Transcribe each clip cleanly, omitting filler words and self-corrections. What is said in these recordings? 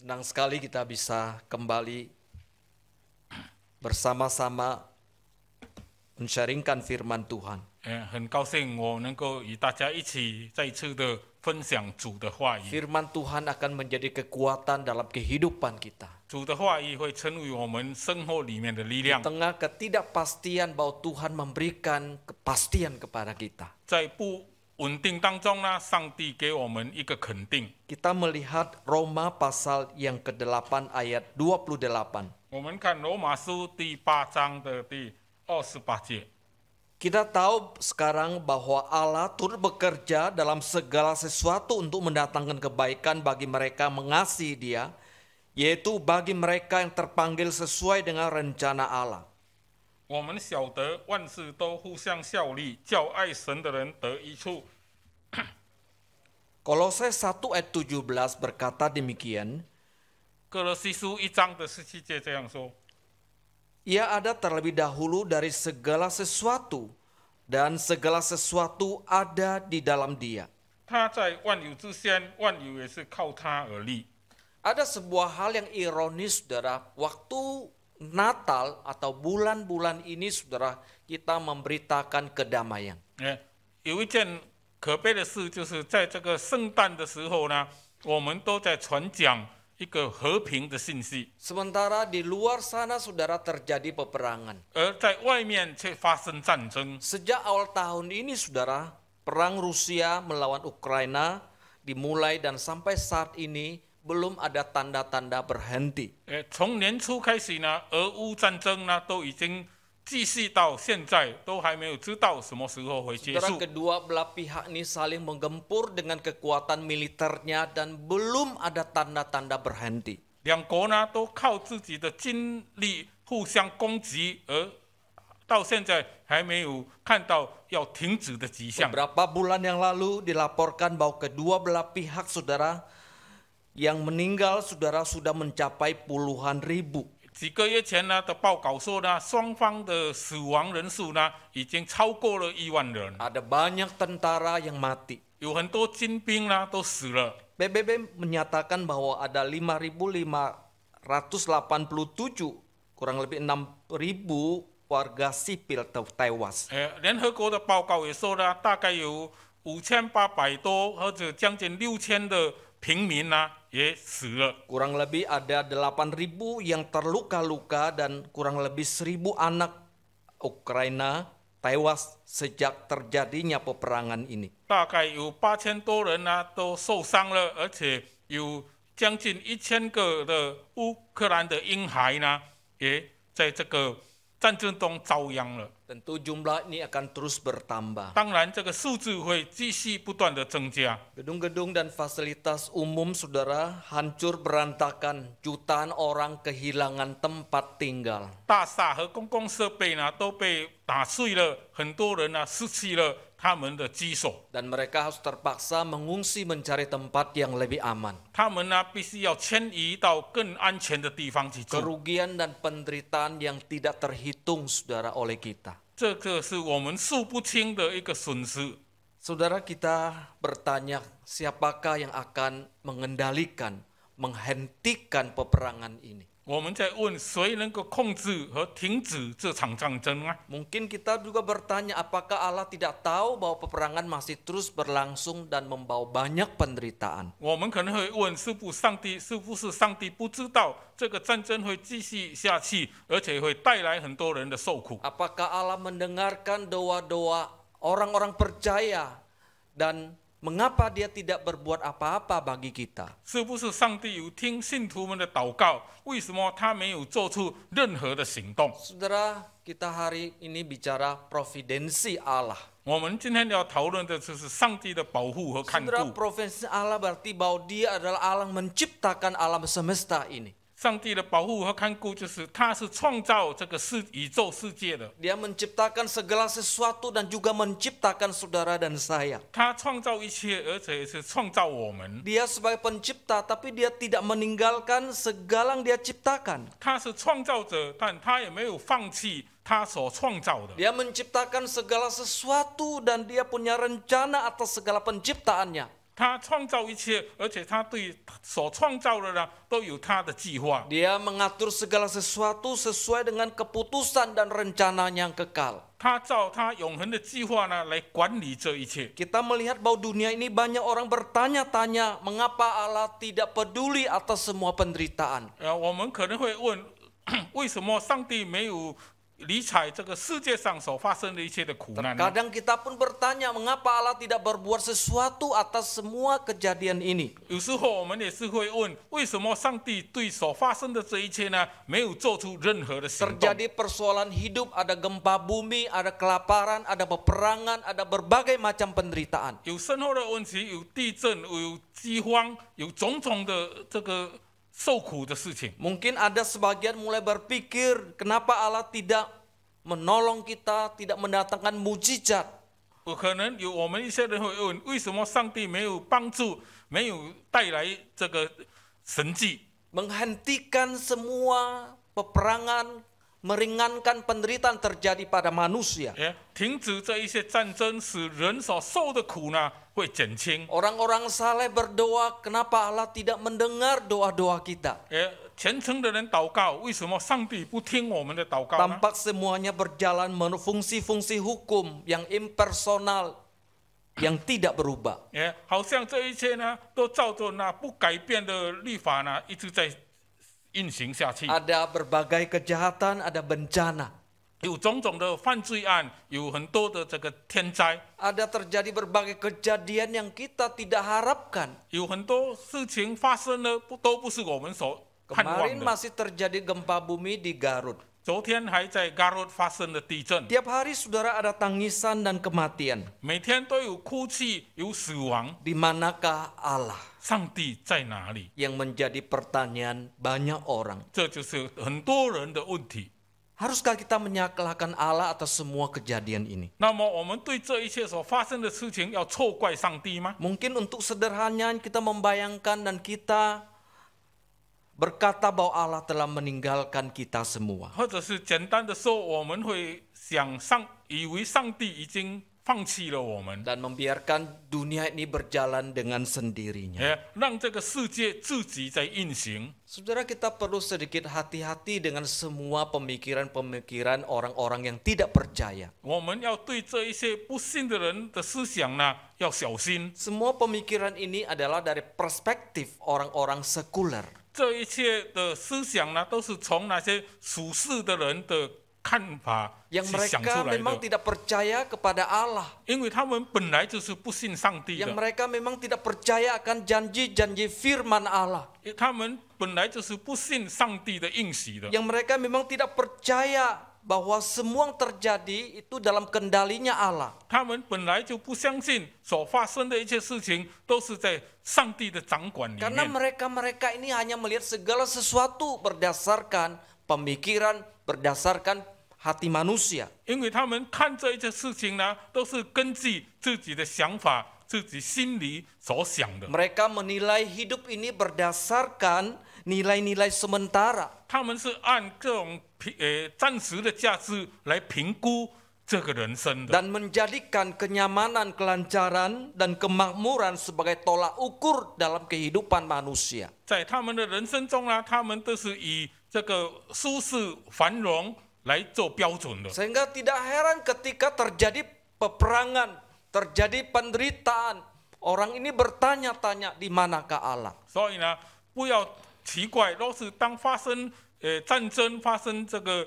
Senang sekali kita bisa kembali bersama-sama men-sharingkan firman Tuhan. 很高兴我能够与大家一起再一次的分享主的话语。 Firman Tuhan akan menjadi kekuatan dalam kehidupan kita. 主的话语会成为我们生活里面的力 Di 量， tengah ketidakpastian bahwa Tuhan memberikan kepastian kepada kita. 在不稳定当中呢，上帝给我们一个肯定。 Kita melihat Roma pasal yang ke-8 ayat 28. 我们看罗马书第8章的第28节。 Kita tahu sekarang bahwa Allah turut bekerja dalam segala sesuatu untuk mendatangkan kebaikan bagi mereka mengasihi Dia, yaitu bagi mereka yang terpanggil sesuai dengan rencana Allah. 我们晓得万事都互相效力，叫爱神的人得益处。 Kolose 1 ayat 17 berkata demikian, 哥罗西书1章的17节这样说。 Ia ada terlebih dahulu dari segala sesuatu, dan segala sesuatu ada di dalam Dia. 他在万有之先，万有也是靠他而立。 Ada sebuah hal yang ironis, saudara. Waktu Natal atau bulan-bulan ini, saudara, kita memberitakan kedamaian. 有一件可悲的事，就是在这个圣诞的时候呢，我们都在传讲一个和平的信息， Sementara di luar sana, saudara, terjadi peperangan. 而在外面却发生战争。 Sejak awal tahun ini, saudara, perang Rusia melawan Ukraina dimulai dan sampai saat ini belum ada tanda-tanda berhenti. 从年初开始呢，俄乌战争呢都已经继续到现在，都还没有知道什么时候会结 Saudara, 束。 kedua belah pihak ini saling menggempur dengan kekuatan militernya dan belum ada tanda-tanda berhenti. 两国呢都靠自己的军力互相攻击，而到现在还没有看到要停止的迹象。 Beberapa bulan yang lalu dilaporkan bahwa kedua belah pihak, saudara, yang meninggal, saudara, sudah mencapai puluhan ribu. 几个月前呢的报告说呢，双方的死亡人数呢已经超过了1万人， Ada banyak tentara yang mati. 有很多军兵呢都死了。 PBB menyatakan bahwa ada 5.587, kurang lebih 6.000 warga sipil tewas. 联合国的报告也说呢，大概有5800多或者将近6000的平民呢也死了。 Kurang lebih ada 8.000 yang terluka-luka dan kurang lebih 1.000 anak Ukraina tewas sejak terjadinya peperangan ini. 大概有8000多人呢都受伤了，而且有将近1000个的乌克兰的婴孩呢也在这个战争中遭殃了。 Tentu jumlah ini akan terus bertambah. 当然，这个数字会继续不断的增加。 Gedung-gedung dan fasilitas umum, saudara, hancur berantakan. Jutaan orang kehilangan tempat tinggal. 大厦和公共设备呢都被打碎了，很多人呢失去了他们的居所， Dan mereka harus terpaksa mengungsi mencari tempat yang lebih aman. 他们呢必须要迁移到更安全的地方去住。 Kerugian dan penderitaan yang tidak terhitung, saudara, oleh kita. 这个是我们数不清的一个损失。 Saudara, kita bertanya, siapakah yang akan mengendalikan, menghentikan peperangan ini? 我们在问谁能够控制和停止这场战争啊？ Mungkin kita juga bertanya, apakah Allah tidak tahu bahwa peperangan masih terus berlangsung dan membawa banyak penderitaan? 我们可能会问，是不是上帝不知道这个战争会继续下去，而且会带来很多人的受苦？ Apakah Allah mendengarkan doa-doa orang-orang percaya dan mengapa dia tidak berbuat apa-apa bagi kita? 是不是上帝有听信徒们的祷告？为什么他没有做出任何的行动？ Saudara, kita hari ini bicara providensi Allah. 我们今天要讨论的就是上帝的保护和看 Saudara, 顾。 providensi Allah berarti bahwa dia adalah Allah yang menciptakan alam semesta ini. 上帝的保护和看顾，就是他是创造这个宇宙世界的， Dia menciptakan segala sesuatu dan juga menciptakan saudara dan saya. 他创造一切，而且也是创造我们。 Dia sebagai pencipta, tapi dia tidak meninggalkan segala yang dia ciptakan. 他是创造者，但他也没有放弃他所创造的。 Dia menciptakan segala sesuatu dan dia punya rencana atas segala penciptaannya. 他创造一切，而且他对所创造的呢都有他的计划。 Dia mengatur segala sesuatu sesuai dengan keputusan dan rencananya yang kekal. 他照他永恒的计划呢来管理这一切。 Kita melihat bahwa dunia ini banyak orang bertanya-tanya mengapa Allah tidak peduli atas semua penderitaan. 我们可能会问，为什么上帝没有理睬这个世界上所发生的一切的苦难呢？ Kadang kita pun bertanya mengapa Allah tidak berbuat sesuatu atas semua kejadian ini. 有时候我们也是会问，为什么上帝对所发生的这一切呢，没有做出任何的行动？ Terjadi persoalan hidup, ada gempa bumi, ada kelaparan, ada peperangan, ada berbagai macam penderitaan. 有生活的问题，有地震，有饥荒，有种种的这个受苦的事情。 Mungkin ada sebagian mulai berpikir kenapa Allah tidak menolong kita, tidak mendatangkan mujizat. 可能有我们一些人会问，为什么上帝没有帮助，没有带来这个神迹？ Menghentikan semua peperangan, meringankan penderitaan terjadi pada manusia. 停止这一些战争，使人所受的苦呢会减轻。 Orang-orang saleh berdoa, kenapa Allah tidak mendengar doa-doa kita? 虔诚的人祷告，为什么上帝不听我们的祷告呢？ Tampak semuanya berjalan menurut fungsi-fungsi hukum yang impersonal, yang tidak berubah. 好像这一切呢，都照着那不改变的律法呢，一直在运行下去。 Ada berbagai kejahatan, ada bencana. 有种种的犯罪案，有很多的这个天灾， Ada terjadi berbagai kejadian yang kita tidak harapkan. 有很多事情发生了，都不是我们所盼望 Kemarin 的。 masih terjadi gempa bumi di Garut. 昨天还在 Garut 发生了地震， Tiap hari saudara ada tangisan dan kematian. 每天都有哭泣，有死亡。 Di manakah Allah? 上帝在哪里？ Yang menjadi pertanyaan banyak orang. 这就是很多人的问题。 Haruskah kita menyalahkan Allah atas semua kejadian ini? 那么我们对这一切所发生的事情要错怪上帝吗？ Mungkin untuk sederhananya kita membayangkan dan kita berkata bahwa Allah telah meninggalkan kita semua. 或者是简单的说，我们会以为上帝已经放弃了我们， Dan membiarkan dunia ini berjalan dengan sendirinya. 让这个世界自己在运行。 Saudara, kita perlu sedikit hati-hati dengan semua pemikiran-pemikiran orang-orang yang tidak percaya. 我们要对这一些不信的人的思想呢，要小心。 Semua pemikiran ini adalah dari perspektif orang-orang sekuler. 这一切的思想呢，都是从那些属世的人的看法去 Yang 想 mereka 出来 memang 的， tidak percaya kepada Allah. 因为他们本来就是不信上帝 Yang 的， mereka memang tidak percaya akan janji-janji firman Allah. 他们本来就是不信上帝的应许的， Yang mereka memang tidak percaya bahwa semua yang terjadi itu dalam kendalinya Allah. 他们本来就不相信所发生的一切事情都是在上帝的掌管里 Karena 面。 mereka ini hanya melihat segala sesuatu berdasarkan pemikiran, berdasarkan hati manusia. 因为他们看这一切事情呢，都是根据自己的想法、自己心里所想的。 Mereka menilai hidup ini berdasarkan nilai-nilai sementara. 他们是按这种暂时的价值来评估这个人生的， Dan menjadikan kenyamanan, kelancaran, dan kemakmuran sebagai tolak ukur dalam kehidupan manusia. 在他们的人生中呢，他们都是以这个舒适繁荣来做标准的。 Sehingga tidak heran ketika terjadi peperangan, terjadi penderitaan, orang ini bertanya-tanya di manakah Allah. 所以呢，不要奇怪，若是当发生战争、发生这个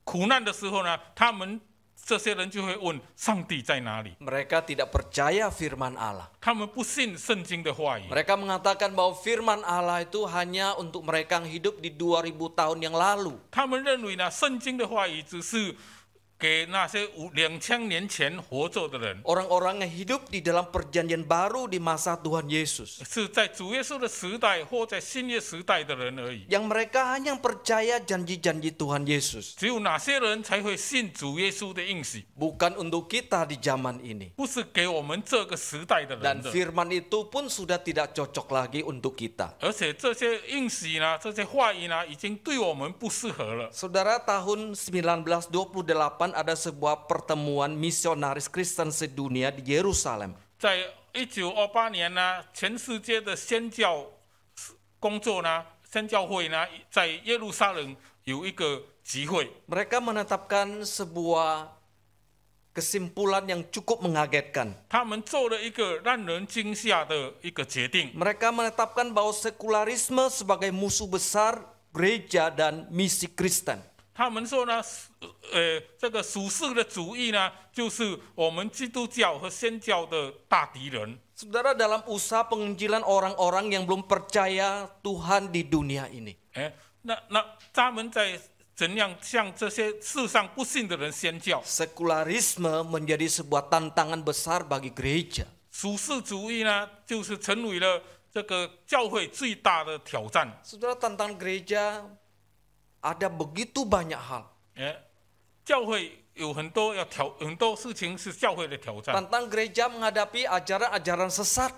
苦难的时候呢，他们这些人就会问上帝在哪里？ Mereka tidak percaya firman Allah. 他们不信圣经的话语， Mereka mengatakan bahwa firman Allah itu hanya untuk mereka yang hidup di 2000 tahun yang lalu. 他们认为呢，圣经的话语只是给那些2000年前活着的人， Orang-orang yang hidup di dalam perjanjian baru di masa Tuhan Yesus. 是在主耶稣的时代或在新约时代的人而已。 Yang mereka hanya percaya janji-janji Tuhan Yesus. 只有哪些人才会信主耶稣的应许？ Bukan untuk kita di zaman ini. 不是给我们这个时代的人 Dan 的。 firman itu pun sudah tidak cocok lagi untuk kita. 而且这些应许呢，这些话语呢，已经对我们不适合了。 Saudara, tahun 1928 ada sebuah pertemuan misionaris Kristen sedunia di Yerusalem. 在1928年呢，全世界的宣教工作呢，宣教会呢，在耶路撒冷有一个集会。 Mereka menetapkan sebuah kesimpulan yang cukup mengagetkan. 他们做了一个让人惊吓的一个决定。 Mereka menetapkan bahwa sekularisme sebagai musuh besar gereja dan misi Kristen. 他们说呢，这个属世的主义呢，就是我们基督教和宣教的大敌人。 Saudara, dalam usaha penginjilan orang-orang yang belum percaya Tuhan di dunia ini. 那他们在怎样向这些世上不信的人宣教？ Sekularisme menjadi sebuah tantangan besar bagi gereja. 属世主义呢，就是成为了这个教会最大的挑战。 Saudara, tantangan gereja ada begitu banyak hal. 教会有很多事情是教会的挑战。 Tantang gereja menghadapi ajaran-ajaran sesat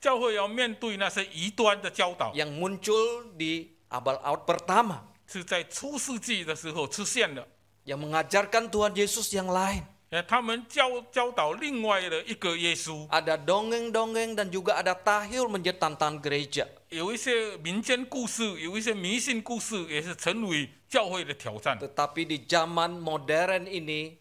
教会要面对那些异端的教导， yang muncul di abad pertama, 是在初世纪的时候出现的。 yang mengajarkan Tuhan Yesus yang lain. 他们教导另外的一个耶稣。 Ada dongeng-dongeng dan juga ada tahyul menjadi tantangan gereja. 有一些民间故事，有一些迷信故事，也是成为教会的挑战。 Tetapi di zaman modern ini,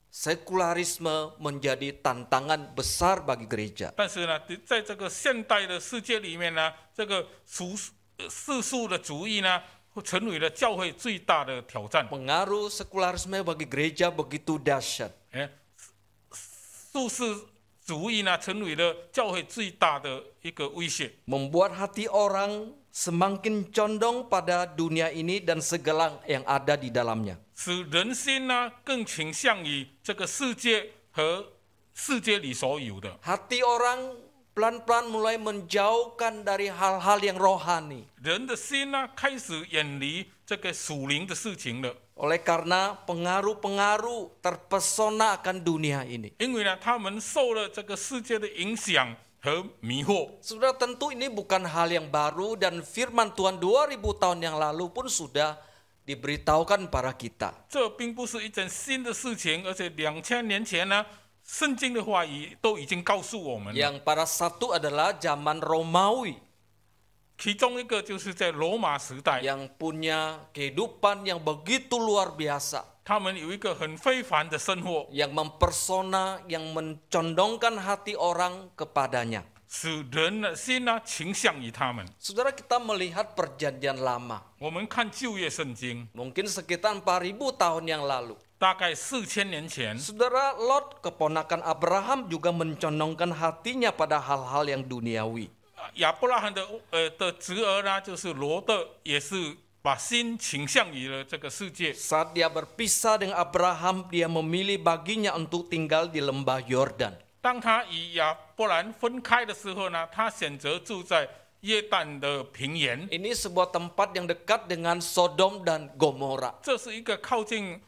sekularisme menjadi tantangan besar bagi gereja. 但是呢，在这个现代的世界里面呢，这个世俗的主义呢，成为了教会最大的挑战。 Pengaruh sekularisme bagi gereja begitu dahsyat. 世俗主义呢，成为了教会最大的一个威胁， Membuat hati orang semakin condong pada dunia ini dan segala yang ada di dalamnya. 使人心呢更倾向于这个世界和世界里所有的。 Hati orang pelan-pelan mulai menjauhkan dari hal-hal yang rohani. 人的心呢开始远离这个属灵的事情了， Oleh karena pengaruh-pengaruh terpesona akan dunia ini. 因为呢他们受了这个世界的影响和迷惑。 Saudara, tentu ini bukan hal yang baru dan firman Tuhan 2000 tahun yang lalu pun sudah diberitahukan para kita. 这并不是一件新的事情，而且2000年前呢，圣经的话语都已经告诉我们了。 Yang pada satu adalah zaman Romawi 其中一个就是在罗马时代， yang punya kehidupan yang begitu luar biasa, 他们有一个很非凡的生活， yang mempersona, yang mencondongkan hati orang kepadanya. 使人的心呢倾向于他们。 Saudara, kita melihat perjanjian lama, 我们看旧约圣经， mungkin sekitar 4000 tahun yang lalu. 大概4000年前， Saudara, Lot, keponakan Abraham, juga mencondongkan hatinya pada hal-hal yang duniawi. 亚伯拉罕的侄儿呢，就是罗德，也是把心倾向于了这个世界。 Saat dia berpisah dengan Abraham, dia memilih baginya untuk tinggal di lembah Yordan. 当他与亚伯兰分开的时候呢，他选择住在约旦的平原， Ini sebuah tempat yang dekat dengan Sodom dan Gomora. 这是一个靠近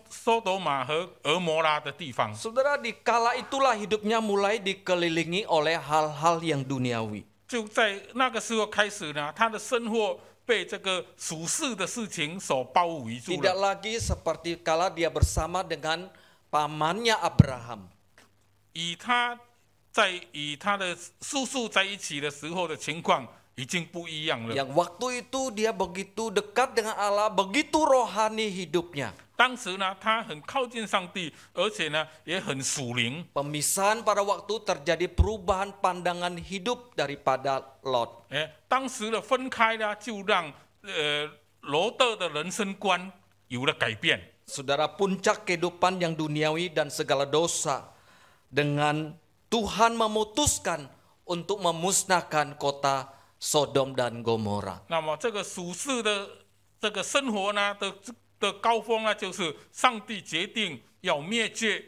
索多玛和俄摩拉的地方。 Saudara, di kala itulah hidupnya mulai dikelilingi oleh hal-hal yang duniawi. 就在那个时候开始呢，他的生活被这个属世的事情所包围住 Tidak 了。 lagi seperti kala dia bersama dengan pamannya Abraham. 与他的叔叔在一起的时候的情况已经不一样了。 Yang waktu itu dia begitu dekat dengan Allah, begitu rohani hidupnya. 当时呢，他很靠近上帝，而且呢也很属灵。 Pemisahan pada waktu terjadi perubahan pandangan hidup daripada Lot. 当时的分开呢，就让罗德的人生观有了改变。 Saudara, puncak kehidupan yang duniawi dan segala dosa dengan Tuhan memutuskan untuk memusnahkan kota Sodom dan Gomora. 那么这个属世的这个生活呢的高峰呢，就是上帝决定要灭绝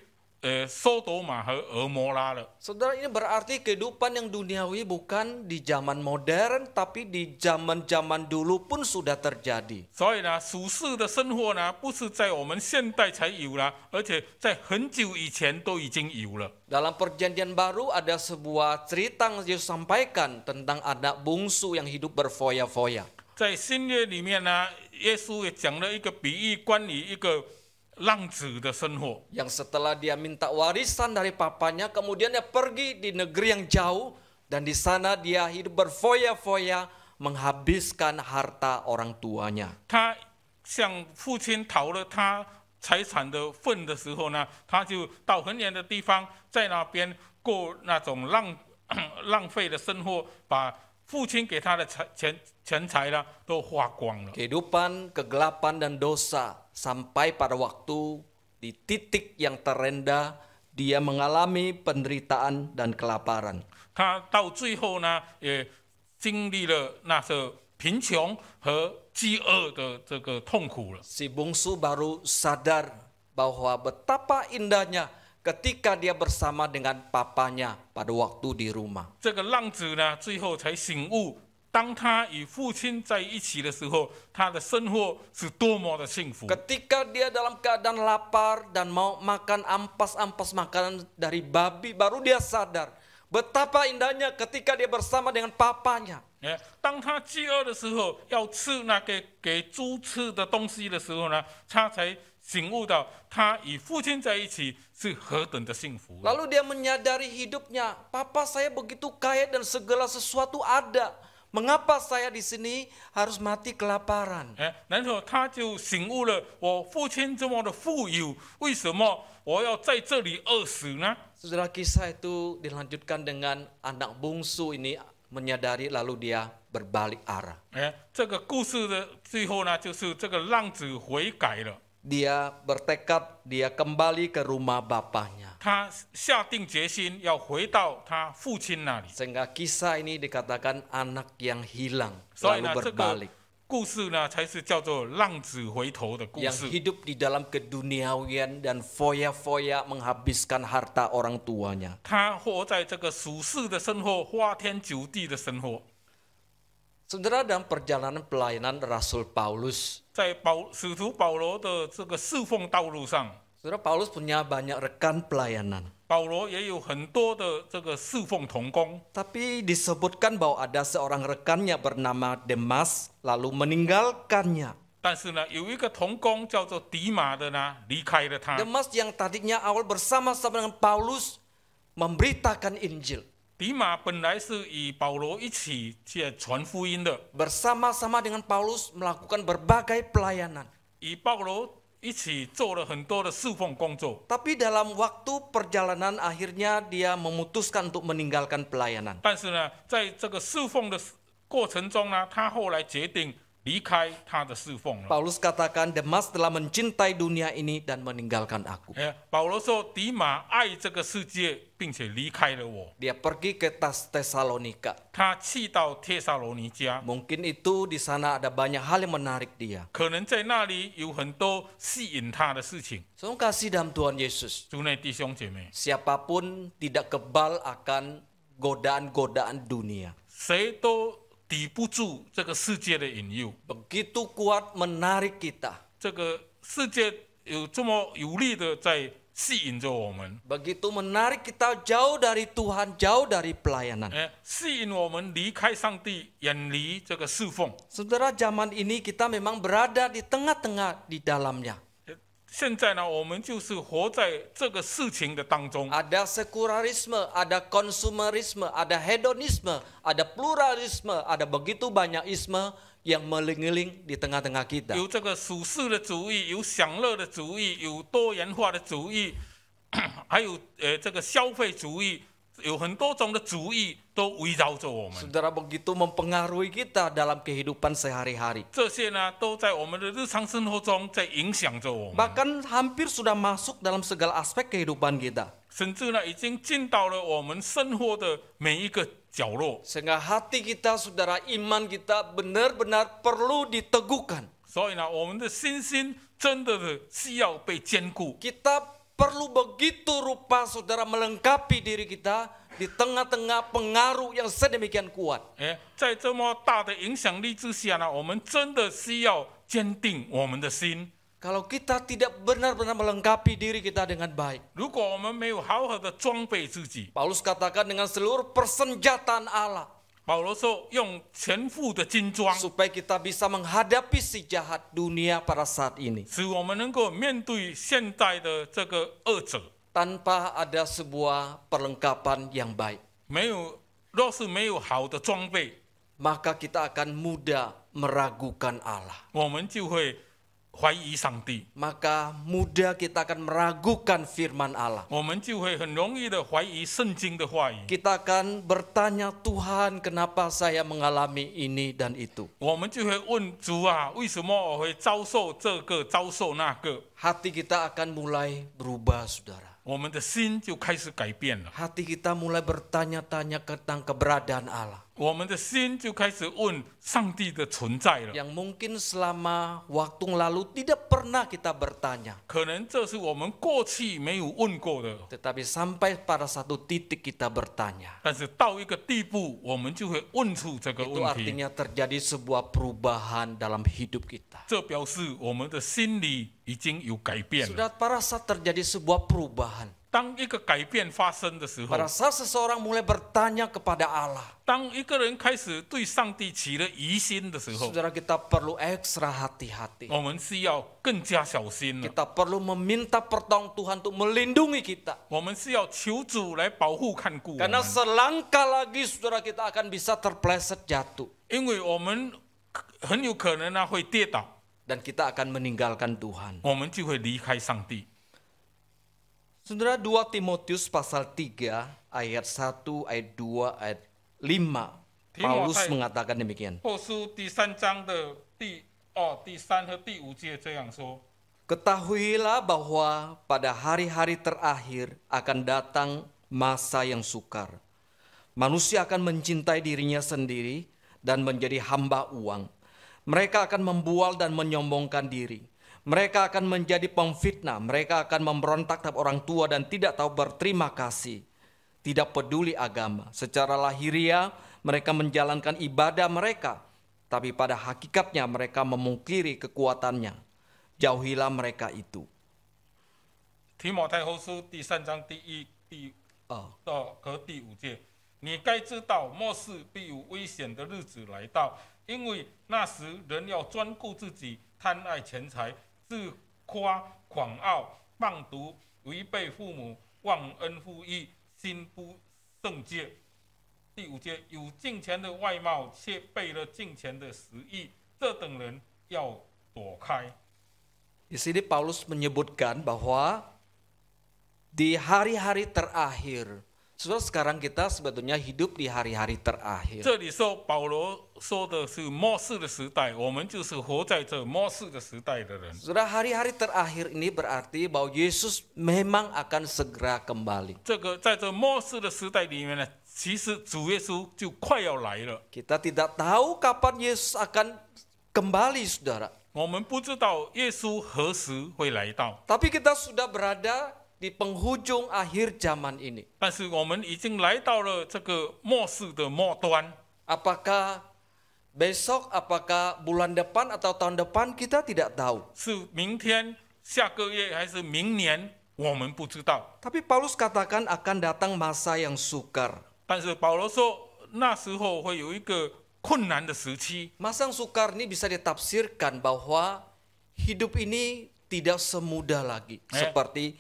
索多玛和俄摩拉了。 Saudara, ini berarti kehidupan yang duniawi bukan di zaman modern, tapi di zaman-zaman dulu pun sudah terjadi. 所以呢，属世的生活呢，不是在我们现代才有了，而且在很久以前都已经有了。 Dalam perjanjian baru ada sebuah cerita yang Yesus sampaikan tentang anak bungsu yang hidup berfoya-foya. 在新约里面呢，耶稣也讲了一个比喻，关于一个浪子的生活。 Yang setelah dia minta warisan dari papanya, kemudian dia pergi di negeri yang jauh, dan di sana dia hidup berfoya-foya menghabiskan harta orang tuanya. 他向父亲讨了他财产的份的时候呢，他就到很远的地方，在那边过那种浪费的生活，把父亲给他的钱财呢都花光了。 Kehidupan kegelapan dan dosa sampai pada waktu di titik yang terendah dia mengalami penderitaan dan kelaparan. 他到最后呢，也经历了那是贫穷和饥饿的这个痛苦了。 Si bungsu baru sadar bahwa betapa indahnya ketika dia bersama dengan papanya pada waktu di rumah. 这个浪子呢，最后才醒悟，当他与父亲在一起的时候，他的生活是多么的幸福。 Ketika dia dalam keadaan lapar dan mau makan ampas-ampas makanan dari babi, baru dia sadar betapa indahnya ketika dia bersama dengan papanya. 当他饥饿的时候，要吃那个给猪吃的东西的时候呢，他才醒悟到他与父亲在一起是何等的幸福。 Lalu dia menyadari hidupnya, papa saya begitu kaya dan segala sesuatu ada. Mengapa saya di sini harus mati kelaparan? 然后他就醒悟了，我父亲这么的富有，为什么我要在这里饿死呢？ Saudara, kisah itu dilanjutkan dengan anak bungsu ini menyadari lalu dia berbalik arah. 这个故事的最后呢，就是这个浪子悔改了， Dia bertekad dia kembali ke rumah bapaknya. 他下定决心要回到他父亲那里。 Sehingga kisah ini dikatakan anak yang hilang 所以 lalu 呢，这个 berbalik. 故事呢，才是叫做浪子回头的故 Yang 事。 hidup di dalam keduniawian dan foya-foya menghabiskan harta orang tuanya. 他活在这个属世的生活，花天酒地的生活。 Saudara, dalam perjalanan pelayanan Rasul Paulus, 在使徒保罗的这个侍奉道路上， Saudara, Paulus punya banyak rekan pelayanan. 保罗也有很多的这个侍奉同工。 Tapi disebutkan bahwa ada seorang rekannya bernama Demas lalu meninggalkannya. 但是呢，有一个同工叫做迪马的呢，离开了他。 Demas yang tadinya awal bersama-sama dengan Paulus memberitakan Injil. 迪马本来是与保罗一起去传福音的， Bersama-sama dengan Paulus melakukan berbagai pelayanan. 与保罗一起做了很多的侍奉工作。 Tapi dalam waktu perjalanan akhirnya dia memutuskan untuk meninggalkan pelayanan. 但是呢，在这个侍奉的过程中呢，他后来决定离开他的侍奉了。 Paulus katakan Demas telah mencintai dunia ini dan meninggalkan aku. 保罗说，迪马爱这个世界，并且离开了我。 Dia pergi ke Tesalonika. 他去到帖撒罗尼迦， Mungkin itu di sana ada banyak hal yang menarik dia. 可能在那里有很多吸引他的事情。 Saudara kasih dalam Tuhan Yesus. 主内弟兄姐妹， Siapapun tidak kebal akan godaan-godaan dunia. 谁都抵不住这个世界的引诱。 Begitu kuat menarik kita. 这个世界有这么有力的在吸引着我们， Begitu menarik kita jauh dari Tuhan, jauh dari pelayanan. 吸引我们离开上帝，远离这个侍奉。 Saudara, zaman ini kita memang berada di tengah-tengah di dalamnya. 现在呢，我们就是活在这个事情的当中。 Ada sekularisme, ada konsumerisme, ada hedonisme, ada pluralisme, ada begitu banyak isme yang melingling di tengah-tengah kita. 有这个属世的主义，有享乐的主义，有多元化的主义，还有这个消费主义，有很多种的主义都围绕着我们。 Saudara, begitu mempengaruhi kita dalam kehidupan sehari-hari. 这些呢，都在我们的日常生活中在影响着我们， Bahkan hampir sudah masuk dalam segala aspek kehidupan kita. 甚至呢，已经进到了我们生活的每一个角落。 Sehingga hati kita, saudara, iman kita benar-benar perlu diteguhkan. 所以呢，我们的信心真的是需要被坚固。 Kita perlu begitu rupa, saudara, melengkapi diri kita di tengah-tengah pengaruh yang sedemikian kuat. 在这么大的影响力之下呢，我们真的需要坚定我们的心。 Kalau kita tidak benar-benar melengkapi diri kita dengan baik. 如果我们没有好好的装备自己， Paulus katakan dengan seluruh persenjataan Allah. 保罗说，用全副的军装， supaya kita bisa menghadapi si jahat dunia pada saat ini 使我们能够面对现在的这个恶者。 tanpa ada sebuah perlengkapan yang baik. 若是没有好的装备， Maka kita akan mudah meragukan Allah. 我们就会怀疑上帝， Maka mudah kita akan meragukan firman Allah. 我们就会很容易的怀疑圣经的话语， Kita akan bertanya, Tuhan, kenapa saya mengalami ini dan itu? 我们就会问主啊，为什么我会遭受这个，遭受那个？ Hati kita akan mulai berubah, saudara. 我们的心就开始改变了， Hati kita mulai bertanya-tanya tentang keberadaan Allah. 我们的心就开始问上帝的存在了。 Yang mungkin selama waktu lalu tidak pernah kita bertanya. 可能这是我们过去没有问过的， Tetapi sampai pada satu titik kita bertanya. 但是到一个地步，我们就会问出这个 Itu 问题。 artinya terjadi sebuah perubahan dalam hidup kita. 这表示我们的心里已经有改变了。 Sudah pada saat terjadi sebuah perubahan. 当一个改变发生的时候， Pada saat seseorang mulai bertanya kepada Allah. 当一个人开始对上帝起了疑心的时候， Saudara, kita perlu ekstra hati-hati. 我们是要更加小心了。 Kita perlu meminta pertolongan Tuhan untuk melindungi kita. 我们是要求主来保护看顾我 Karena 们， selangkah lagi saudara kita akan bisa terpleset jatuh. 因为我们很有可能呢会跌倒， Dan kita akan meninggalkan Tuhan. 我们就会离开上帝。 Saudara, 2 Timotius pasal 3 ayat 1, ayat 2, ayat 5. Paulus mengatakan demikian. 后书第3章的第3和第5节这样说： Ketahuilah bahwa pada hari-hari terakhir akan datang masa yang sukar. Manusia akan mencintai dirinya sendiri dan menjadi hamba uang. Mereka akan membual dan menyombongkan diri. Mereka akan menjadi pemfitnah. Mereka akan memberontak terhadap orang tua dan tidak tahu berterima kasih. Tidak peduli agama. Secara lahiriah mereka menjalankan ibadah mereka. Tapi pada hakikatnya mereka memungkiri kekuatannya. Jauhilah mereka itu. 提摩太后书第3章第1、第2和第5节，你该知道末世必有危险的日子来到，因为那时人要专顾自己，贪爱钱财，自夸狂傲，妄读，违背父母，忘恩负义，心不圣洁。第5节，有敬虔的外貌，却背了敬虔的实意，这等人要躲开。 Di sini Paulus menyebutkan bahwa di hari-hari terakhir, saudara, sekarang kita sebetulnya hidup di hari-hari terakhir. 这里说保罗说的是末世的时代，我们就是活在这末世的时代的人。 Saudara, hari-hari terakhir ini berarti bahwa Yesus memang akan segera kembali. 这个在这末世的时代里面呢，其实主耶稣就快要来了。 Kita tidak tahu kapan Yesus akan kembali, saudara. 我们不知道耶稣何时会来到， Tapi kita sudah berada di penghujung akhir zaman ini. 但是我们已经来到了这个末世的末端。 Apakah besok, apakah bulan depan atau tahun depan, kita tidak tahu. 是明天、下个月还是明年，我们不知道。 Tapi Paulus katakan akan datang masa yang sukar. 但是保罗说，那时候会有一个困难的时期。 Masa yang sukar ini bisa ditafsirkan bahwa hidup ini tidak semudah lagi seperti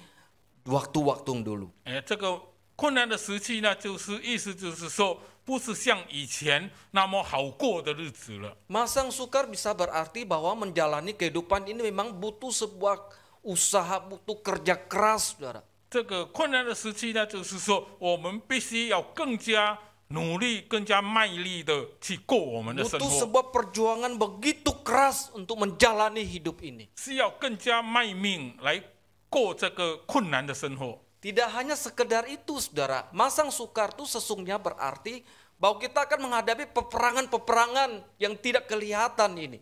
waktu-waktu dulu. 这个困难的时期呢，意思就是说，不是像以前那么好过的日子了。 Masa yang sukar bisa berarti bahwa menjalani kehidupan ini memang butuh sebuah usaha, butuh kerja keras, saudara. 这个困难的时期呢，就是说，我们必须要更加努力、更加卖力的去过我们的生 Butuh 活， sebuah perjuangan begitu keras untuk menjalani hidup ini. 是要更加卖命来过这个困难的生活。 Tidak hanya sekedar itu, saudara. Masa yang sukar itu sesungguhnya berarti bahwa kita akan menghadapi peperangan-peperangan yang tidak kelihatan ini.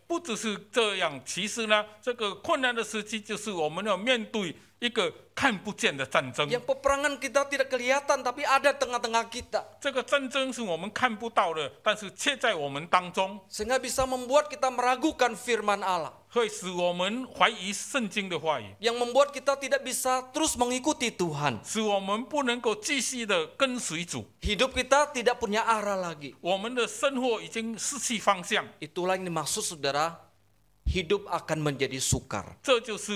不只是这样，其实呢，这个困难的时期就是我们要面对一个看不见的战争。 Yang peperangan kita tidak kelihatan tapi ada tengah-tengah kita. 这个战争是我们看不到的，但是却在我们当中， Sehingga bisa membuat kita meragukan firman Allah. 会使我们怀疑圣经的话语， Yang membuat kita tidak bisa terus mengikuti Tuhan. 使我们不能够继续的跟随主。 Hidup kita tidak punya arah lagi. 我们的生活已经失去方向， Itulah yang dimaksud saudara, hidup akan menjadi sukar. 这就是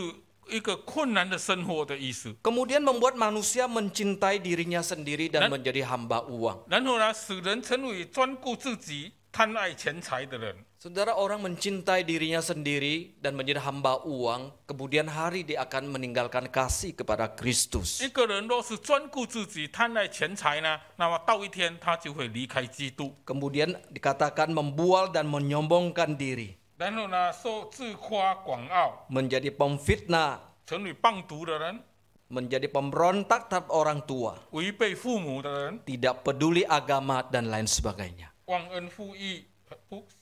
一个困难的生活的意思。 Kemudian membuat manusia mencintai dirinya sendiri dan Dan- menjadi hamba uang. 然后呢，使人成为专顾自己、贪爱钱财的人。 Saudara, orang mencintai dirinya sendiri dan menjadi hamba uang, kemudian hari dia akan meninggalkan kasih kepada Kristus. 一个人若是专顾自己、贪爱钱财呢，那么到一天他就会离开基督。 Kemudian dikatakan membual dan menyombongkan diri, 然后呢，受自夸、广傲， menjadi pemfitnah, 成为棒读的人， menjadi pemberontak terhadap orang tua, 违背父母的人， tidak peduli agama dan lain sebagainya. 忘恩负义，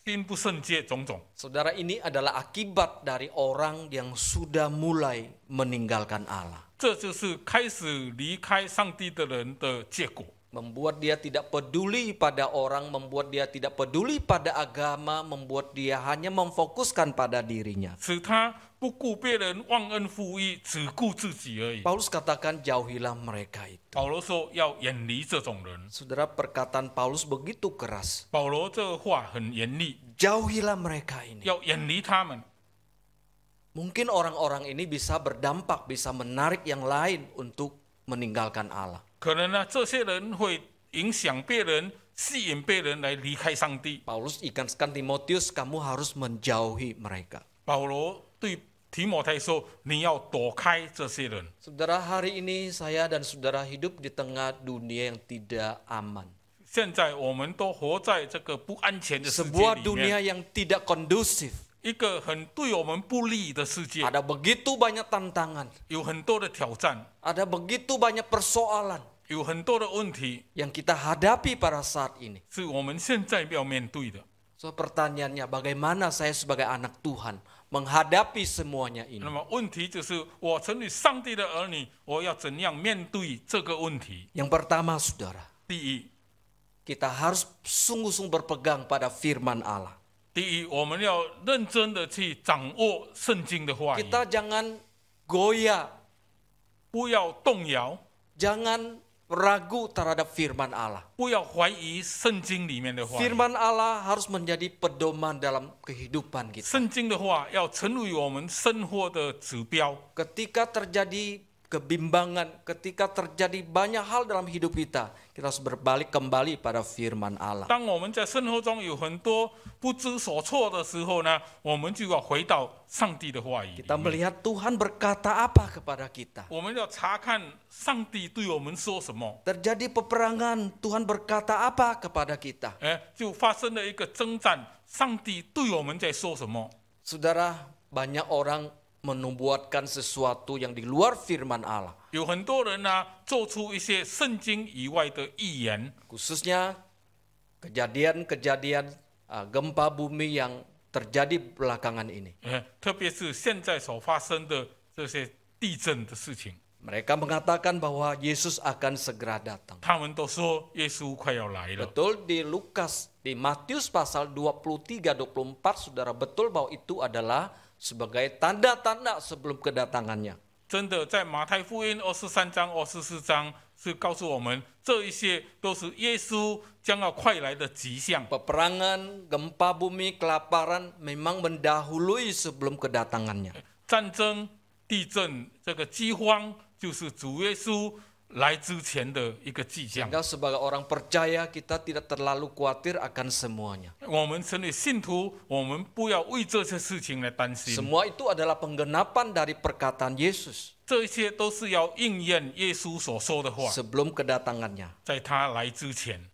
心不圣洁，种种。 Saudara, ini adalah akibat dari orang yang sudah mulai meninggalkan Allah. 这就是开始离开上帝的人的结果。 Membuat dia tidak peduli pada orang, membuat dia tidak peduli pada agama, membuat dia hanya memfokuskan pada dirinya. 使他不顾别人，忘恩负义，只顾自己而已。 Paulus katakan jauhilah mereka itu. 保罗说要远离这种人。 Saudara, perkataan Paulus begitu keras. 保罗这个话很严厉， Jauhilah mereka ini. 要远离他们。 Mungkin orang-orang ini bisa berdampak, bisa menarik yang lain untuk meninggalkan Allah. 可能呢，这些人会影响别人，吸引别人来离开上帝。 Paulus ingatkan Timotius, kamu harus menjauhi mereka. 保罗对提摩太说：“你要躲开这些人。 Saudara, hari ini saya dan saudara hidup di tengah dunia yang tidak aman. ”现在我们都活在这个不安全的世界 Sebuah 里 dunia 面， yang tidak kondusif. 一个很对我们不利的世界， Ada begitu banyak tantangan. 有很多的挑战， Ada begitu banyak persoalan 有很多的问题， yang kita hadapi pada saat ini. 是我们现在要面对的。 So, pertanyaannya, bagaimana saya sebagai anak Tuhan menghadapi semuanya ini? 那么问题就是，我成为上帝的儿女，我要怎样面对这个问题？ Yang pertama, saudara, 第一， kita harus sungguh-sungguh berpegang pada firman Allah. 第一，我们要认真的去掌握圣经的话语， Kita jangan goyah, 不要动摇， jangan ragu terhadap firman Allah. 不要怀疑圣经里面的话语。 Firman Allah harus menjadi pedoman dalam kehidupan kita. 圣经的话要成为我们生活的指标。 Ketika terjadi kebimbangan, ketika terjadi banyak hal dalam hidup kita, kita harus berbalik kembali pada firman Allah. 当我们在生活中有很多不知所措的时候呢，我们就要回到上帝的话语里 Kita 面。 melihat Tuhan berkata apa kepada kita. 我们要查看上帝对我们说什么。 Terjadi peperangan, Tuhan berkata apa kepada kita. 就发生了一个征战，上帝对我们在说什么？ Saudara, banyak orang menubuatkan sesuatu yang di luar firman Allah. 有很多人呢，做出一些圣经以外的预言， Khususnya kejadian-kejadian gempa bumi yang terjadi belakangan ini. 特别是现在所发生的这些地震的事情， Mereka mengatakan bahwa Yesus akan segera datang. 他们都说耶稣快要来了。 Betul, di Lukas, di Matius pasal 23-24, saudara, betul bahwa itu adalah sebagai tanda-tanda sebelum kedatangannya. 真的，在马太福音23章、24章是告诉我们，这一些都是耶稣将要快来的迹象。 Peperangan, gempa bumi, kelaparan memang mendahului sebelum kedatangannya. 战争、地震、这个饥荒，就是主耶稣来之前的一个迹象。 Sehingga sebagai orang percaya kita tidak terlalu khawatir akan semuanya. 我们成为信徒，我们不要为这些事情来担心。 Semua itu adalah penggenapan dari perkataan Yesus 这一切都是要应验耶稣所说的话， sebelum kedatangannya. 在他来之前。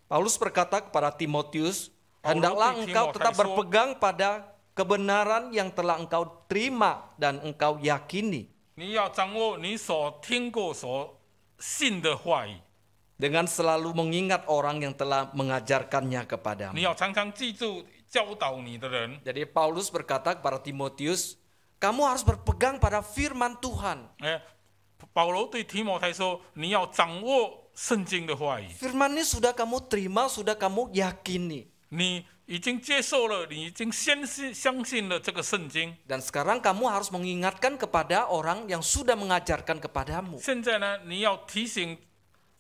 Paulus berkata kepada Timotius, Paulus hendaklah di engkau tetap Timotius berpegang pada kebenaran yang telah engkau terima dan engkau yakini. 你要掌握你所听过、所信的话语， Dengan selalu mengingat orang yang telah mengajarkannya kepadamu. 你要常常记住教导你的人。 Jadi Paulus berkata kepada Timotius, kamu harus berpegang pada firman Tuhan. 保罗对提摩太说：“你要掌握圣经的话语， Firman ini sudah kamu terima, sudah kamu yakini. 你已经接受了，你已经相信了这个圣经。 Dan sekarang kamu harus mengingatkan kepada orang yang sudah mengajarkan kepadamu. 现在呢，你要提醒，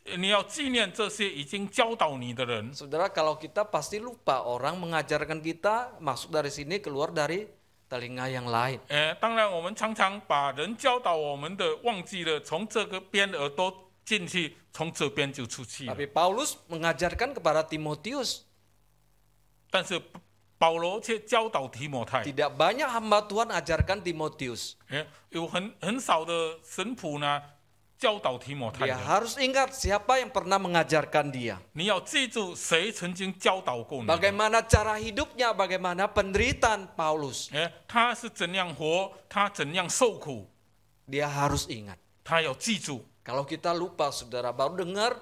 你要纪念这些已经教导你的人。 Saudara, kalau kita pasti lupa orang mengajarkan kita masuk dari sini keluar dari telinga yang lain. 当然，我们常常把人教导我们的忘记了，从这个边耳朵进去，从这边就出去了。 Tapi Paulus mengajarkan kepada Timotius, 但是保罗却教导提摩太， tidak banyak hamba Tuhan ajarkan Timotius. 有很少的神仆呢教导提摩太 Dia 的。 harus ingat siapa yang pernah mengajarkan dia. 你要记住谁曾经教导过你的， Bagaimana cara hidupnya, bagaimana penderitaan Paulus. 他是怎样活，他怎样受苦， Dia harus ingat. 他要记住。 Kalau kita lupa, saudara, baru dengar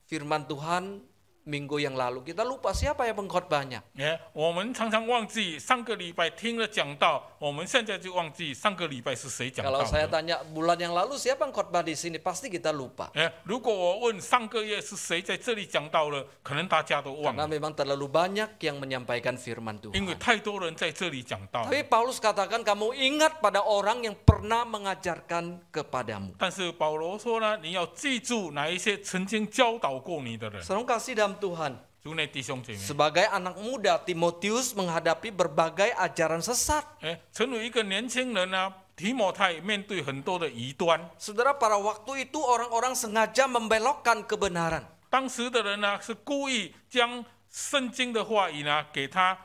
firman Tuhan minggu yang lalu, kita lupa siapa yang pengkhotbahnya. 我们常常忘记上个礼拜听了讲道，我们现在就忘记上个礼拜是谁讲 Kalau 道 saya 的。 tanya bulan yang lalu siapa yang khotbah di sini, pasti kita lupa. 如果我问上个月是谁在这里讲道了，可能大家都忘 Karena 了， memang terlalu banyak yang menyampaikan firman 因为 Tuhan. 太多人在这里讲道。 Tapi Paulus katakan kamu ingat pada orang yang pernah mengajarkan kepadamu. 但是保罗说呢，你要记住哪一些曾经教导过你的人。 Saudara kasih dalam Tuhan. 主内弟兄姐妹， Sebagai anak muda, Timotius menghadapi berbagai ajaran sesat. 成为一个年轻人呢，提摩太面对很多的异端。 Saudara, pada waktu itu orang-orang sengaja membelokkan kebenaran. 当时的人呢，是故意将圣经的话语呢给他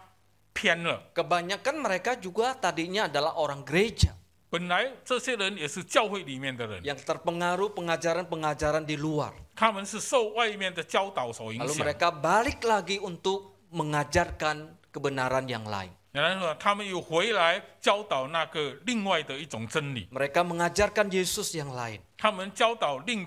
偏了。 Kebanyakan mereka juga tadinya adalah orang gereja 本来这些人也是教会里面的人， yang terpengaruh pengajaran-pengajaran di luar. 他们是受外面的教导所影 Lalu 响。 mereka balik lagi untuk mengajarkan kebenaran yang lain. 然后他们又回来教导那个另外的一种真理， Mereka mengajarkan Yesus yang lain. 他们教导另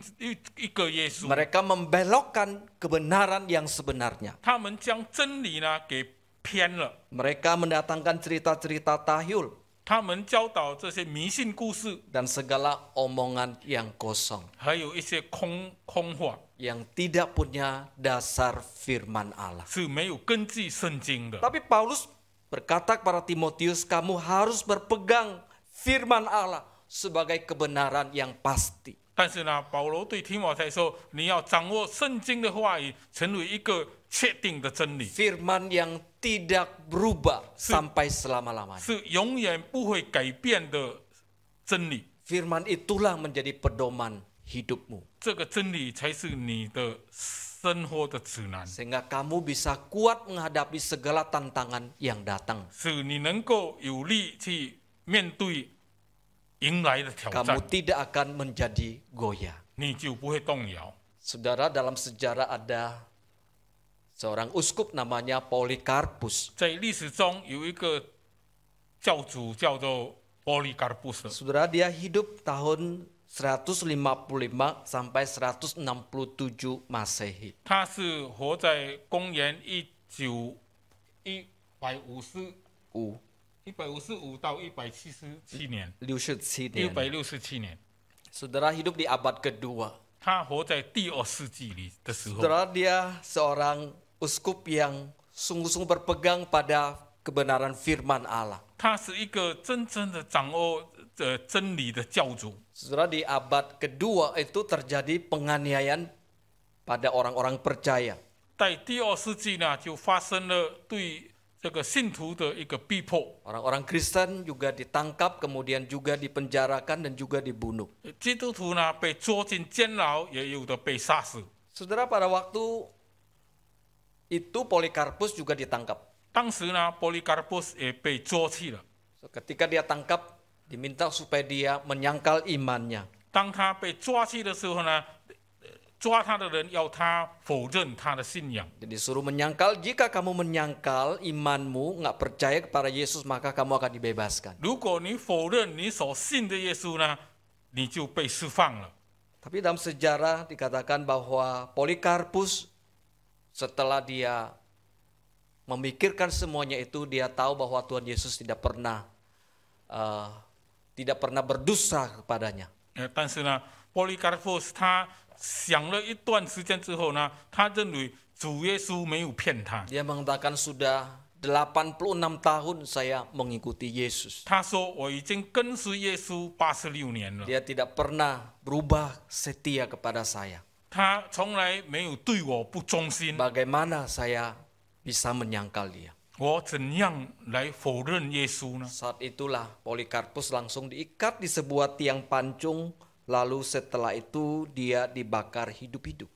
一个耶稣， Mereka membelokkan kebenaran yang sebenarnya. 他们将真理呢给偏了。 Mereka mendatangkan cerita-cerita tahyul 他们教导这些迷信故事， dan segala omongan yang kosong, 还有一些空话， yang tidak punya dasar firman Allah. 是没有根据圣经的。 Tapi Paulus berkata kepada Timotius, kamu harus berpegang firman Allah sebagai kebenaran yang pasti. 但是呢，保罗对提摩太说：“你要掌握圣经的话语，成为一个确定的真理， Firman yang tidak berubah sampai selama-lamanya. 是永远不会改变的真理。 Firman itulah menjadi pedoman hidupmu. 这个真理才是你的生活的指南， Sehingga kamu bisa kuat menghadapi segala tantangan yang datang. 使你能够有力去面对迎来的挑 Kamu 战， tidak akan menjadi goyah. 你就不会动摇。 Saudara, dalam sejarah ada seorang uskup namanya Polikarpus. 在历史中有一个教主叫做波利卡布斯， Saudara, dia hidup tahun 155 sampai 167 Masehi. 他是活在公元155到177年， 67年. 167年， Saudara hidup di abad kedua. 他活在第2世纪里的时候， Saudara, dia seorang uskup yang sungguh-sungguh berpegang pada kebenaran firman Allah. 他是一个真正的掌握真理的教主。 Saudara, di abad kedua itu terjadi penganiayaan pada orang-orang percaya. 在第2世纪呢，就发生了对这个信徒的一个逼迫， Orang-orang Kristen juga ditangkap, kemudian juga dipenjarakan dan juga dibunuh. 基督徒呢被捉进监牢，也有的被杀死。 Saudara, pada waktu itu Polikarpus juga ditangkap. 当时呢，波利卡布斯也被捉去了。 Ketika dia tangkap, diminta supaya dia menyangkal imannya. 当他被抓去的时候呢，抓他的人要他否认他的信仰。 Jadi disuruh menyangkal, jika kamu menyangkal imanmu, nggak percaya kepada Yesus, maka kamu akan dibebaskan. 如果你否认你所信的耶稣呢，你就被释放了。 Tapi dalam sejarah dikatakan bahwa Polikarpus setelah dia memikirkan semuanya itu, dia tahu bahwa Tuhan Yesus tidak pernah tidak pernah berdosa kepadanya. 但是呢，波利卡波斯他想了一段时间之后呢，他认为主耶稣没有骗他。 Dia mengatakan sudah 86 tahun saya mengikuti Yesus. 他说我已经跟随耶稣86年了， Dia tidak pernah berubah setia kepada saya. 他从来没有对我不忠心。 Bagaimana saya bisa menyangkal dia? 我怎样来否认耶稣呢？ Saat itulah Polikarpus langsung diikat di sebuah tiang pancung, lalu setelah itu dia dibakar hidup-hidup.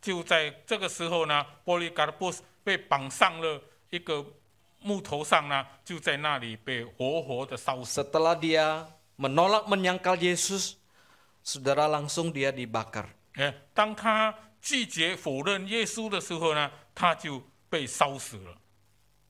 就在这个时候呢，波利卡波斯被绑上了一个木头上呢，就在那里被活活的烧死。 Setelah dia menolak menyangkal Yesus, saudara, langsung dia dibakar. 当他拒绝否认耶稣的时候呢，他就被烧死了。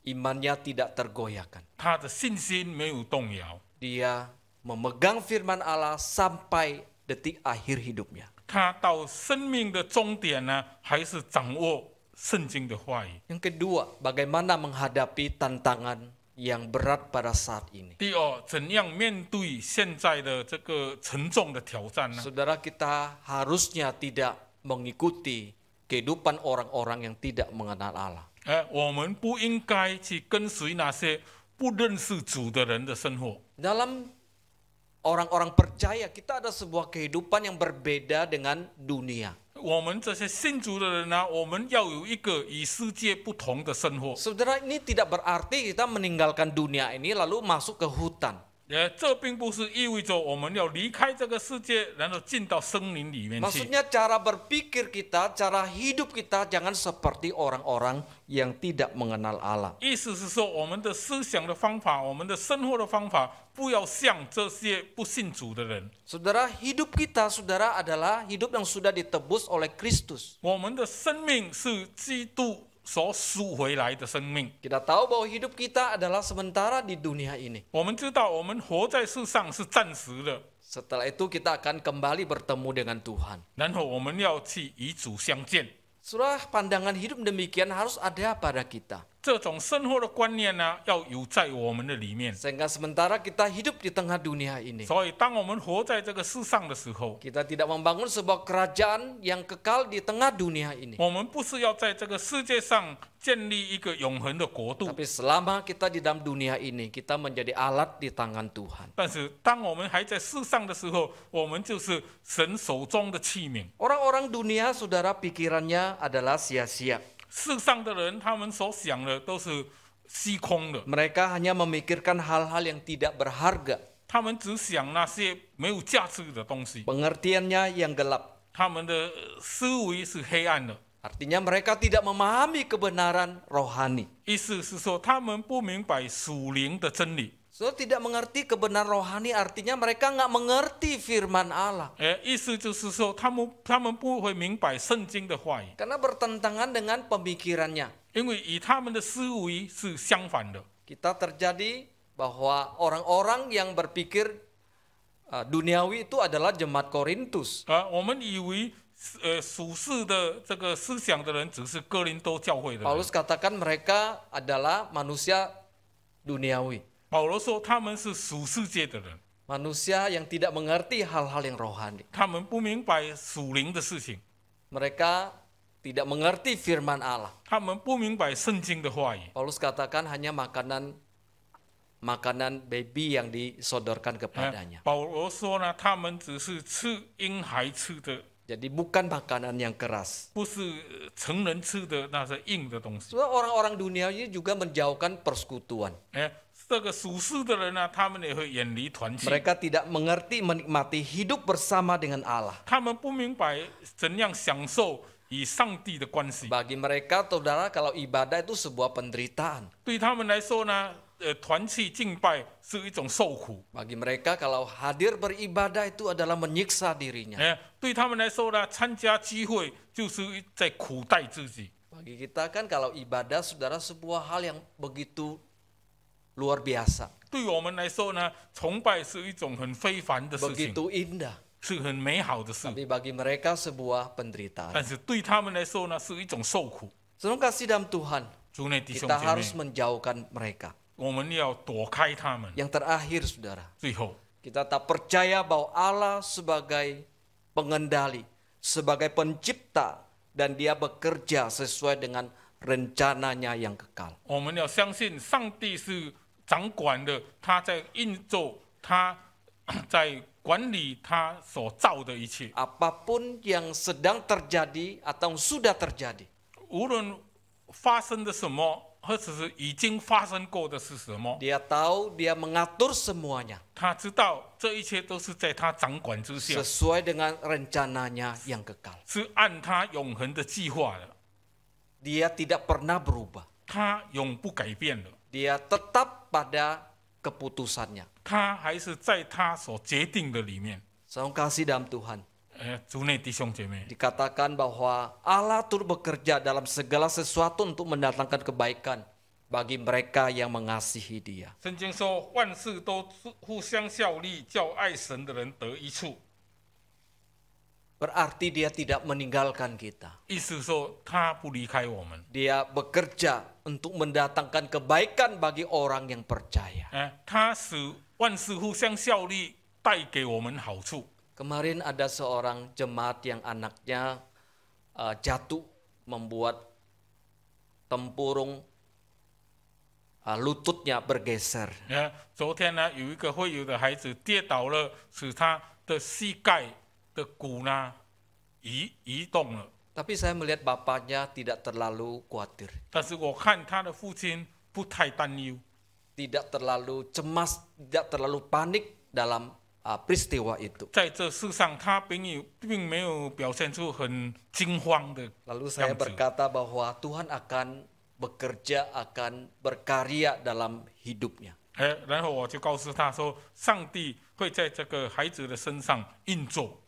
Imannya tidak tergoyahkan. 他的信心没有动摇， Dia memegang firman Allah sampai detik akhir hidupnya. 他到生命的终点呢，还是掌握圣经的话语。 Yang kedua, bagaimana menghadapi tantangan yang berat pada saat ini. 第二，怎样面对现在的这个沉重的挑战呢？ Saudara, kita harusnya tidak mengikuti kehidupan orang-orang yang tidak mengenal Allah. 我们不应该去跟随那些不认识主的人的生活。 Dalam orang-orang percaya, kita ada sebuah kehidupan yang berbeda dengan dunia. 我们这些信主的人呢，我们要有一个与世界不同的生活。 Saudara, ini tidak berarti kita meninggalkan dunia ini lalu masuk ke hutan. 这并不是意味着我们要离开这个世界，然后进到森林里面去。 Maksudnya cara berpikir kita, cara hidup kita jangan seperti orang-orang yang tidak mengenal Allah. 意思是说，我们的思想的方法，我们的生活的方法，不要像这些不信主的人。 Saudara, hidup kita, saudara, adalah hidup yang sudah ditebus oleh Kristus. 我们的生命是基督所赎回来的生命。 Kita tahu bahwa hidup kita adalah sementara di dunia ini. 我们知道，我们活在世上是暂时的， Setelah itu kita akan kembali bertemu dengan Tuhan. 然后我们要去与主相见。 Saudara, pandangan hidup demikian harus ada pada kita. 这种生活的观念呢，要有在我们的里面。 Sehingga sementara kita hidup di tengah dunia ini, 所以，当我们活在这个世上的时候， kita tidak membangun sebuah kerajaan yang kekal di tengah dunia ini. 我们不是要在这个世界上建立一个永恒的国度， Tapi selama kita di dalam dunia ini, kita menjadi alat di tangan Tuhan. 但是当我们还在世上的时候，我们就是神手中的器皿。 Orang-orang dunia, saudara, pikirannya adalah sia-sia. 世上的人，他们所想的都是虚空的， Mereka hanya memikirkan hal-hal yang tidak berharga. 他们只想那些没有价值的东西， Pengertiannya yang gelap. 他们的思维是黑暗的。 Artinya mereka tidak memahami kebenaran rohani. 意思是说，他们不明白属灵的真理。 Saudara, tidak mengerti kebenaran rohani artinya mereka nggak mengerti firman Allah. 意思就是说，他们不会明白圣经的话语， Karena bertentangan dengan pemikirannya. 因为与他们的思维是相反的。 Kita terjadi bahwa orang-orang yang berpikir duniawi itu adalah jemaat Korintus. 我们以为属世的这个思想的人只是哥林多教会的人。 Paulus katakan mereka adalah manusia duniawi. 保罗说他们是属世界的人， Manusia yang tidak mengerti hal-hal yang rohani. 他们不明白属灵的事情， Mereka tidak mengerti firman Allah. 他们不明白圣经的话语。 Paulus katakan hanya makanan baby yang disodorkan kepadanya. 保罗说呢，他们只是吃婴孩吃的， Jadi bukan makanan yang keras. 不是成人吃的那些硬的东西。 Soalnya orang-orang dunia ini juga menjauhkan persekutuan. 这个属世的人呢，他们也会远离团契， Mereka tidak mengerti menikmati hidup bersama dengan Allah. 他们不明白怎样享受与上帝的关系。 Bagi mereka, saudara, kalau ibadah itu sebuah penderitaan. 对他们来说呢，团契敬拜是一种受苦。 Bagi mereka, kalau hadir beribadah itu adalah menyiksa dirinya. 对他们来说呢，参加聚会就是在苦待自己。 Bagi kita kan kalau ibadah, saudara, sebuah hal yang begitu luar biasa, 对我们来说呢，崇拜是一种很非凡的事情， begitu indah. 是很美好的事。 Tapi bagi mereka sebuah penderitaan. 但是对他们来说呢，是一种受苦。 Saudara kasih dalam Tuhan, 主内弟兄 kita 姐 harus 妹， menjauhkan mereka. 我们要躲开他们。 Yang terakhir, saudara, 最后， Kita tak percaya bahwa Allah sebagai pengendali, sebagai pencipta, dan Dia bekerja sesuai dengan rencananya yang kekal. 我们要相信上帝是掌管的，他在运作，他在管理他所造的一切。 Apapun yang sedang terjadi atau sudah terjadi, 无论发生的什么，或者是已经发生过的是什么， Dia tahu, Dia mengatur semuanya 他知道这一切都是在他掌管之下， sesuai dengan rencananya yang kekal. 是按他永恒的计划的， Dia tidak pernah berubah. 他永不改变的， Dia tetap pada keputusannya. 他还是在他所决定的里面。 Saudara kasih dalam Tuhan, 主内弟兄姐妹， dikatakan bahwa Allah turut bekerja dalam segala sesuatu untuk mendatangkan kebaikan bagi mereka yang mengasihi Dia. 圣经说万事都互相效力，叫爱神的人得益处。 Berarti Dia tidak meninggalkan kita. 意思说他不离开我们， Dia bekerja untuk mendatangkan kebaikan bagi orang yang percaya. 他使万事互相效力，带给我们好处。 Kemarin ada seorang jemaat yang anaknya jatuh membuat tempurung lututnya bergeser. 昨天呢，有一个会友的孩子跌倒了，使他的膝盖的骨呢移动了。 Tapi saya melihat bapaknya tidak terlalu khawatir, 但是我看他的父亲不太担忧， tidak terlalu cemas, tidak terlalu panik dalam peristiwa itu. 在这世上他并没有表现出很惊慌的 Lalu saya 样子。 berkata bahwa Tuhan akan bekerja, akan berkarya dalam hidupnya. 然后我就告诉他说，上帝会在这个孩子的身上运作。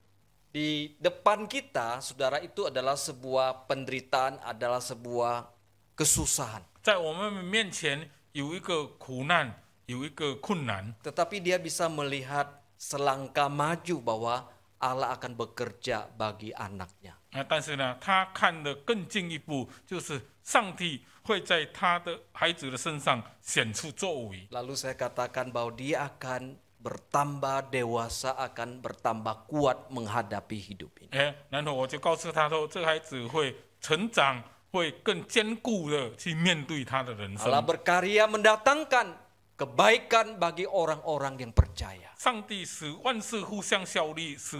Di depan kita, saudara, itu adalah sebuah penderitaan, adalah sebuah kesusahan. 在我们面前有一个苦难，有一个困难， Tetapi dia bisa melihat selangkah maju bahwa Allah akan bekerja bagi anaknya. 但是呢，他看得更进一步，就是上帝会在他的孩子的身上显出作为。 Lalu saya katakan bahwa dia akan bertambah dewasa, akan bertambah kuat menghadapi hidup ini. 然后我就告诉他说，这个孩子会成长，会更坚固的去面对他的人 Allah 生。 berkarya mendatangkan kebaikan bagi orang-orang yang percaya. 上帝使万事互相效力，使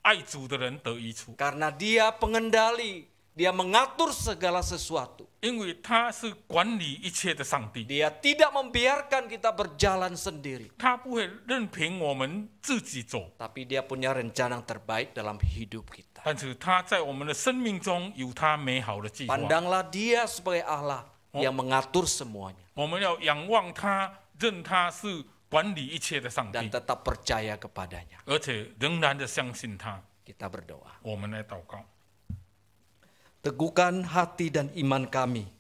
爱主的人得益处， Karena dia pengendali, dia mengatur segala sesuatu. 因为他是管理一切的上帝， Dia tidak membiarkan kita berjalan sendiri. 他不会任凭我们自己走， Tapi dia punya rencana yang terbaik dalam hidup kita. 但是他在我们的生命中有他美好的计划。 Pandanglah dia sebagai Allah yang mengatur semuanya. 我们要仰望他，认他是管理一切的上 Dan 帝， tetap percaya kepadanya. 而且仍然的相信他。 Kita berdoa. 我们来祷告， Teguhkan hati dan iman kami.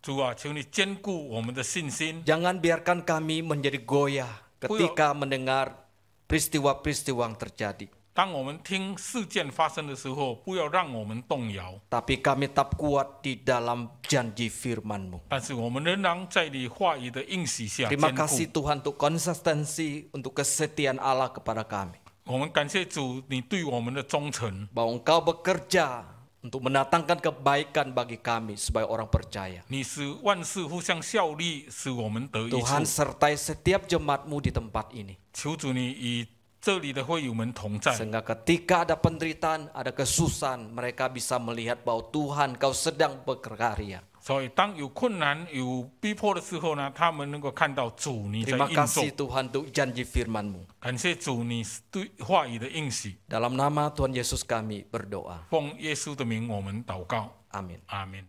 主啊，求你坚固我们的信心， Jangan biarkan kami menjadi goyah ketika mendengar peristiwa-peristiwa yang terjadi. 当我们听事件发生的时候，不要让我们动摇。 Tapi kami tetap kuat di dalam janji firman-Mu. 但是我们仍然在你话语的应许下 Terima 坚 kasih 固。 Tuhan untuk konsistensi, untuk kesetiaan Allah kepada kami. 我们感谢主，你对我们的忠诚， Bahwa Engkau bekerja untuk mendatangkan kebaikan bagi kami sebagai orang percaya. 你使万事互相效力，使我们得益 Tuhan 处。 sertai setiap jemaat-Mu di tempat ini. 求主你与这里的会友们同在， Sehingga ketika ada penderitaan, ada kesusahan, mereka bisa melihat bahwa Tuhan Kau sedang berkarya. 所以当有困难、有逼迫的时候呢，他们能够看到主你在 Terima 运作 kasih。Tuhan untuk janji firman-Mu. 感谢主，你对话语的应许。 Dalam nama Tuhan Yesus kami berdoa. 奉耶稣的名，我们祷告， Amin. 阿门。